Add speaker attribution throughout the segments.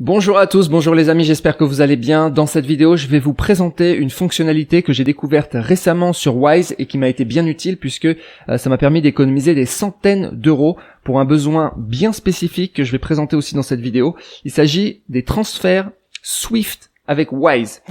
Speaker 1: Bonjour à tous, bonjour les amis, j'espère que vous allez bien. Dans cette vidéo, je vais vous présenter une fonctionnalité que j'ai découverte récemment sur Wise et qui m'a été bien utile puisque ça m'a permis d'économiser des centaines d'euros pour un besoin bien spécifique que je vais présenter aussi dans cette vidéo. Il s'agit des transferts Swift avec Wise.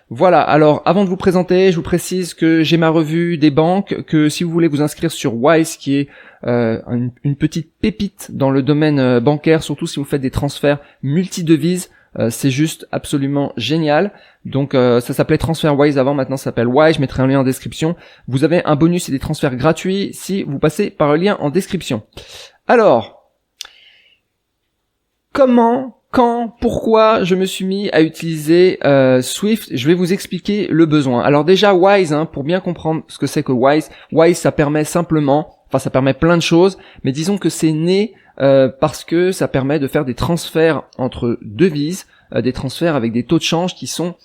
Speaker 1: Voilà, alors avant de vous présenter, je vous précise que j'ai ma revue des banques, que si vous voulez vous inscrire sur Wise, qui est une petite pépite dans le domaine bancaire, surtout si vous faites des transferts multi-devises, c'est juste absolument génial. Donc ça s'appelait TransferWise avant, maintenant ça s'appelle Wise, je mettrai un lien en description. Vous avez un bonus et des transferts gratuits si vous passez par le lien en description. Alors, pourquoi je me suis mis à utiliser Swift? Je vais vous expliquer le besoin. Alors déjà Wise, pour bien comprendre ce que c'est que Wise ça permet ça permet plein de choses, mais disons que c'est né parce que ça permet de faire des transferts entre devises, des transferts avec des taux de change qui sont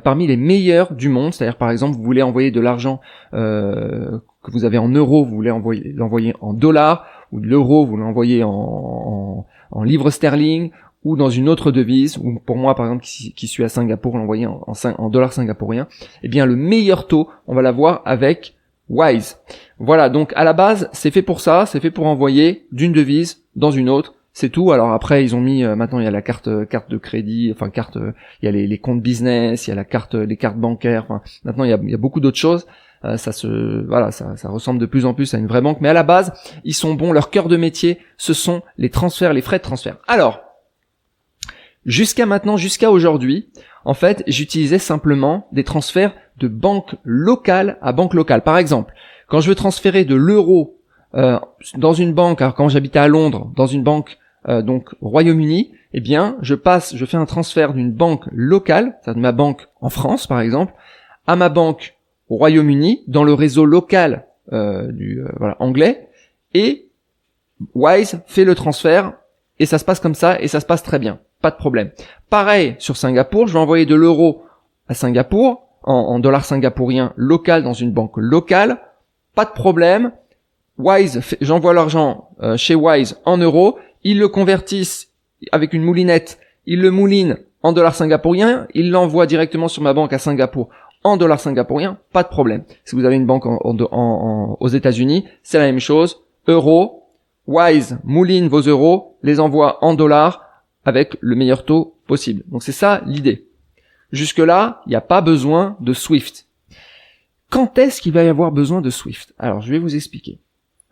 Speaker 1: parmi les meilleurs du monde. C'est-à-dire par exemple vous voulez envoyer de l'argent que vous avez en euros, vous voulez l'envoyer en dollars, ou de l'euro vous l'envoyez en livres sterling, ou dans une autre devise, ou pour moi par exemple qui suis à Singapour, l'envoyer en dollars singapouriens, eh bien le meilleur taux, on va l'avoir avec Wise. Voilà, donc à la base, c'est fait pour ça, c'est fait pour envoyer d'une devise dans une autre, c'est tout. Alors après, ils ont mis, maintenant il y a la carte de crédit, il y a les comptes business, il y a les cartes bancaires, maintenant il y a beaucoup d'autres choses. Ça ressemble de plus en plus à une vraie banque, mais à la base, ils sont bons, leur cœur de métier, ce sont les transferts, les frais de transfert. Alors, jusqu'à aujourd'hui, en fait, j'utilisais simplement des transferts de banque locale à banque locale. Par exemple, quand je veux transférer de l'euro dans une banque, alors quand j'habitais à Londres, dans une banque donc au Royaume-Uni, eh bien, je fais un transfert d'une banque locale, c'est-à-dire de ma banque en France par exemple, à ma banque au Royaume-Uni, dans le réseau local anglais, et Wise fait le transfert, et ça se passe comme ça, et ça se passe très bien. Pas de problème. Pareil, sur Singapour, je vais envoyer de l'euro à Singapour, en dollars singapouriens local dans une banque locale. Pas de problème. Wise, j'envoie l'argent chez Wise en euros. Ils le convertissent avec une moulinette. Ils le moulinent en dollars singapouriens. Ils l'envoient directement sur ma banque à Singapour en dollars singapouriens. Pas de problème. Si vous avez une banque aux États-Unis, c'est la même chose. Euros. Wise mouline vos euros, les envoie en dollars avec le meilleur taux possible. Donc c'est ça l'idée. Jusque-là, il n'y a pas besoin de Swift. Quand est-ce qu'il va y avoir besoin de Swift? Alors, je vais vous expliquer.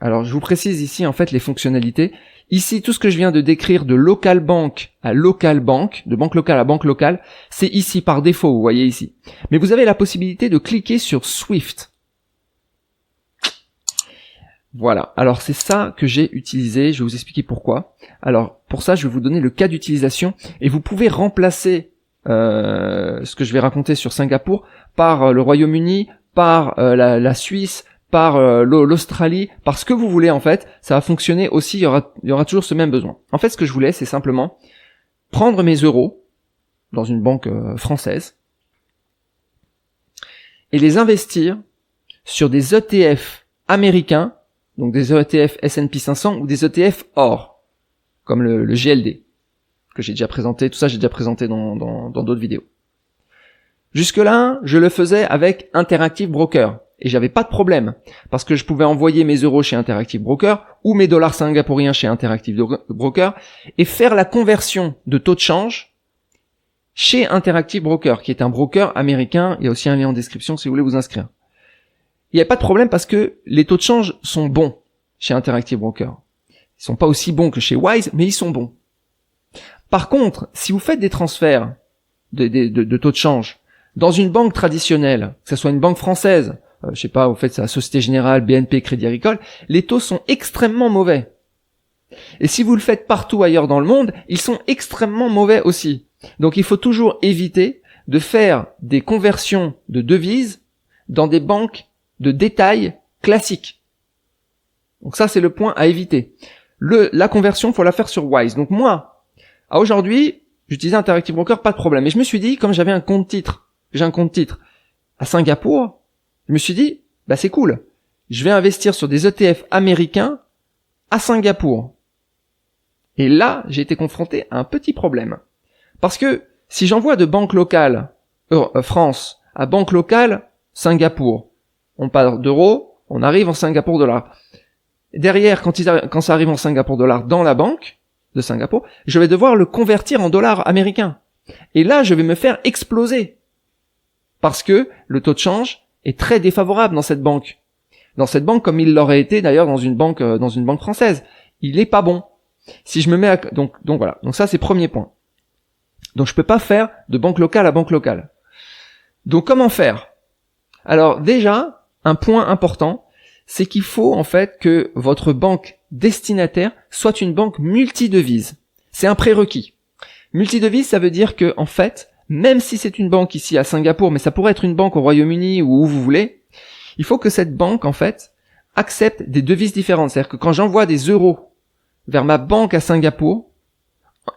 Speaker 1: Alors, je vous précise ici, en fait, les fonctionnalités. Ici, tout ce que je viens de décrire de local bank à local bank, de banque locale à banque locale, c'est ici par défaut, vous voyez ici. Mais vous avez la possibilité de cliquer sur Swift. Voilà, alors c'est ça que j'ai utilisé, je vais vous expliquer pourquoi. Alors pour ça je vais vous donner le cas d'utilisation et vous pouvez remplacer ce que je vais raconter sur Singapour par le Royaume-Uni, par la Suisse, par l'Australie, par ce que vous voulez en fait, ça va fonctionner aussi, il y aura toujours ce même besoin. En fait ce que je voulais c'est simplement prendre mes euros dans une banque française et les investir sur des ETF américains, donc des ETF S&P 500 ou des ETF or, comme le GLD, que j'ai déjà présenté, tout ça j'ai déjà présenté dans d'autres vidéos. Jusque-là, je le faisais avec Interactive Broker, et j'avais pas de problème, parce que je pouvais envoyer mes euros chez Interactive Broker, ou mes dollars singapouriens chez Interactive Broker, et faire la conversion de taux de change chez Interactive Broker, qui est un broker américain, il y a aussi un lien en description si vous voulez vous inscrire. Il n'y a pas de problème parce que les taux de change sont bons chez Interactive Broker. Ils sont pas aussi bons que chez Wise, mais ils sont bons. Par contre, si vous faites des transferts de taux de change dans une banque traditionnelle, que ce soit une banque française, je sais pas, vous faites ça, Société Générale, BNP, Crédit Agricole, les taux sont extrêmement mauvais. Et si vous le faites partout ailleurs dans le monde, ils sont extrêmement mauvais aussi. Donc il faut toujours éviter de faire des conversions de devises dans des banques de détail classique. Donc ça c'est le point à éviter. La conversion, faut la faire sur Wise. Donc moi, à aujourd'hui, j'utilisais Interactive Broker, pas de problème. Et je me suis dit, comme j'ai un compte titre à Singapour, je me suis dit, c'est cool. Je vais investir sur des ETF américains à Singapour. Et là, j'ai été confronté à un petit problème. Parce que si j'envoie de banque locale France à banque locale Singapour, on part d'euros, on arrive en Singapour dollar. Derrière, quand ça arrive en Singapour dollar dans la banque de Singapour, je vais devoir le convertir en dollars américains. Et là, je vais me faire exploser. Parce que le taux de change est très défavorable dans cette banque. Dans cette banque, comme il l'aurait été d'ailleurs dans une banque française. Il est pas bon. Si je me mets à, donc voilà. Donc ça, c'est premier point. Donc je peux pas faire de banque locale à banque locale. Donc comment faire? Alors déjà, un point important, c'est qu'il faut en fait que votre banque destinataire soit une banque multidevise. C'est un prérequis. Multidevise, ça veut dire que en fait, même si c'est une banque ici à Singapour, mais ça pourrait être une banque au Royaume-Uni ou où vous voulez, il faut que cette banque en fait accepte des devises différentes. C'est-à-dire que quand j'envoie des euros vers ma banque à Singapour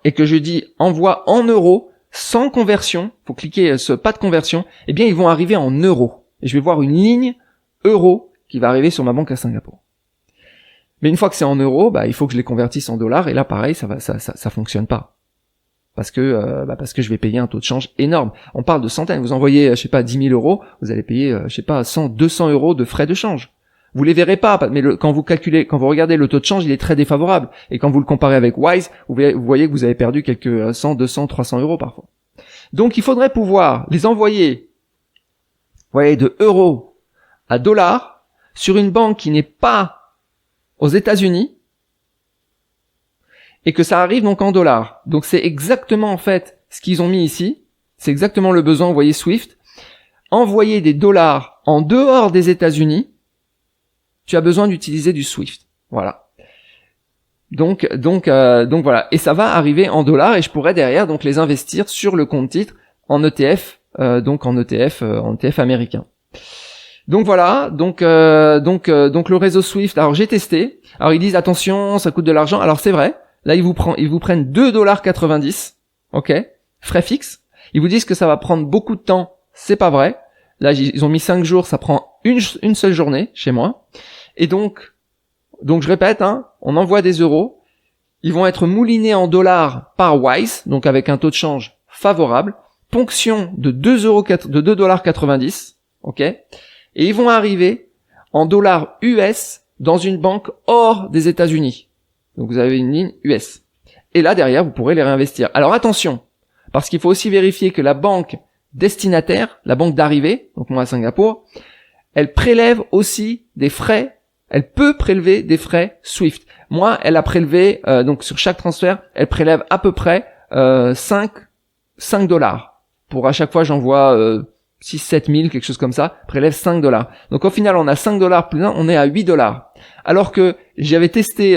Speaker 1: et que je dis envoie en euros sans conversion, faut cliquer ce pas de conversion, eh bien ils vont arriver en euros. Et je vais voir une ligne euros qui va arriver sur ma banque à Singapour. Mais une fois que c'est en euros, bah il faut que je les convertisse en dollars et là pareil, ça fonctionne pas. Parce que je vais payer un taux de change énorme. On parle de centaines. Vous envoyez, je sais pas, 10 000 euros, vous allez payer, 100, 200 euros de frais de change. Vous les verrez pas, mais quand vous regardez le taux de change, il est très défavorable. Et quand vous le comparez avec Wise, vous voyez que vous avez perdu quelques 100, 200, 300 euros parfois. Donc il faudrait pouvoir les envoyer, vous voyez, de euros à dollars sur une banque qui n'est pas aux États-Unis, et que ça arrive donc en dollars. Donc c'est exactement en fait ce qu'ils ont mis ici, c'est exactement le besoin, vous voyez Swift, envoyer des dollars en dehors des États-Unis, tu as besoin d'utiliser du Swift. Voilà. Donc voilà, et ça va arriver en dollars et je pourrais derrière donc les investir sur le compte titre en ETF, en ETF américain. Donc voilà, donc le réseau Swift. Alors j'ai testé. Alors ils disent attention, ça coûte de l'argent. Alors c'est vrai. Là, ils vous prennent 2,90$, ok, frais fixes. Ils vous disent que ça va prendre beaucoup de temps, c'est pas vrai. Là, ils ont mis 5 jours, ça prend une seule journée chez moi. Et donc je répète, on envoie des euros, ils vont être moulinés en dollars par Wise, donc avec un taux de change favorable, ponction de 2,90$, ok, et ils vont arriver en dollars US dans une banque hors des États-Unis. Donc vous avez une ligne US. Et là, derrière, vous pourrez les réinvestir. Alors attention, parce qu'il faut aussi vérifier que la banque destinataire, la banque d'arrivée, donc moi à Singapour, elle prélève aussi des frais, elle peut prélever des frais Swift. Moi, elle a prélevé, donc sur chaque transfert, elle prélève à peu près 5 dollars. Pour à chaque fois, j'envoie 6, 7 000, quelque chose comme ça, prélève 5 dollars. Donc au final, on a 5 dollars plus 1, on est à 8 dollars. Alors que j'avais testé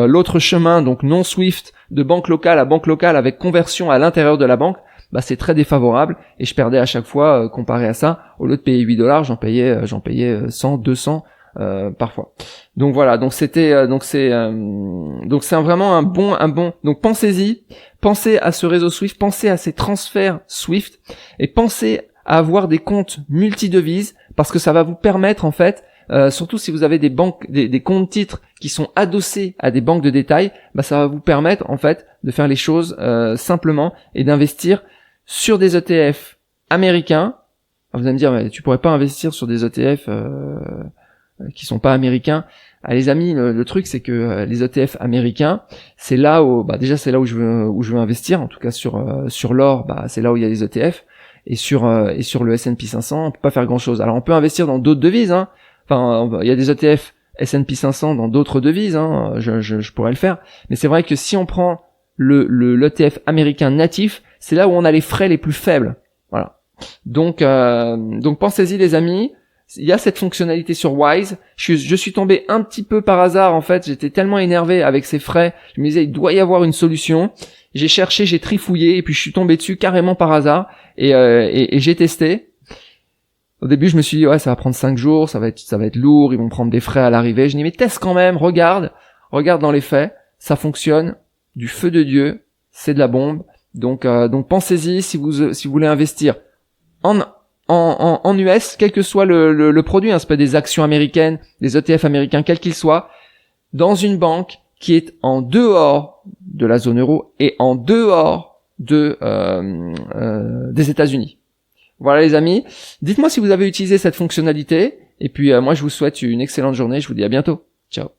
Speaker 1: l'autre chemin, donc non Swift, de banque locale à banque locale avec conversion à l'intérieur de la banque, bah c'est très défavorable et je perdais à chaque fois comparé à ça. Au lieu de payer 8 dollars, j'en payais 100, 200 parfois. Donc voilà, donc c'est vraiment un bon. Donc pensez à ce réseau Swift, pensez à ces transferts Swift et pensez à avoir des comptes multidevises parce que ça va vous permettre en fait. Surtout si vous avez des banques, des comptes titres qui sont adossés à des banques de détail, bah ça va vous permettre en fait de faire les choses simplement et d'investir sur des ETF américains. Alors vous allez me dire, mais tu pourrais pas investir sur des ETF qui sont pas américains. Ah, les amis, le truc c'est que les ETF américains, c'est là où, déjà c'est là où je veux investir. En tout cas sur l'or, c'est là où il y a des ETF et sur le S&P 500, on peut pas faire grand chose. Alors on peut investir dans d'autres devises, Enfin, il y a des ETF S&P 500 dans d'autres devises, je pourrais le faire. Mais c'est vrai que si on prend l'ETF américain natif, c'est là où on a les frais les plus faibles. Voilà. Donc pensez-y les amis. Il y a cette fonctionnalité sur Wise. Je suis tombé un petit peu par hasard en fait. J'étais tellement énervé avec ces frais. Je me disais il doit y avoir une solution. J'ai cherché, j'ai trifouillé et puis je suis tombé dessus carrément par hasard et j'ai testé. Au début, je me suis dit, ouais, ça va prendre 5 jours, ça va être lourd, ils vont prendre des frais à l'arrivée. Je dis, mais teste quand même, regarde dans les faits, ça fonctionne, du feu de Dieu, c'est de la bombe. Donc pensez-y si vous voulez investir en US, quel que soit le produit, ça peut être des actions américaines, des ETF américains, quels qu'ils soient, dans une banque qui est en dehors de la zone euro et en dehors des États-Unis. Voilà les amis, dites-moi si vous avez utilisé cette fonctionnalité, et puis moi je vous souhaite une excellente journée, je vous dis à bientôt. Ciao.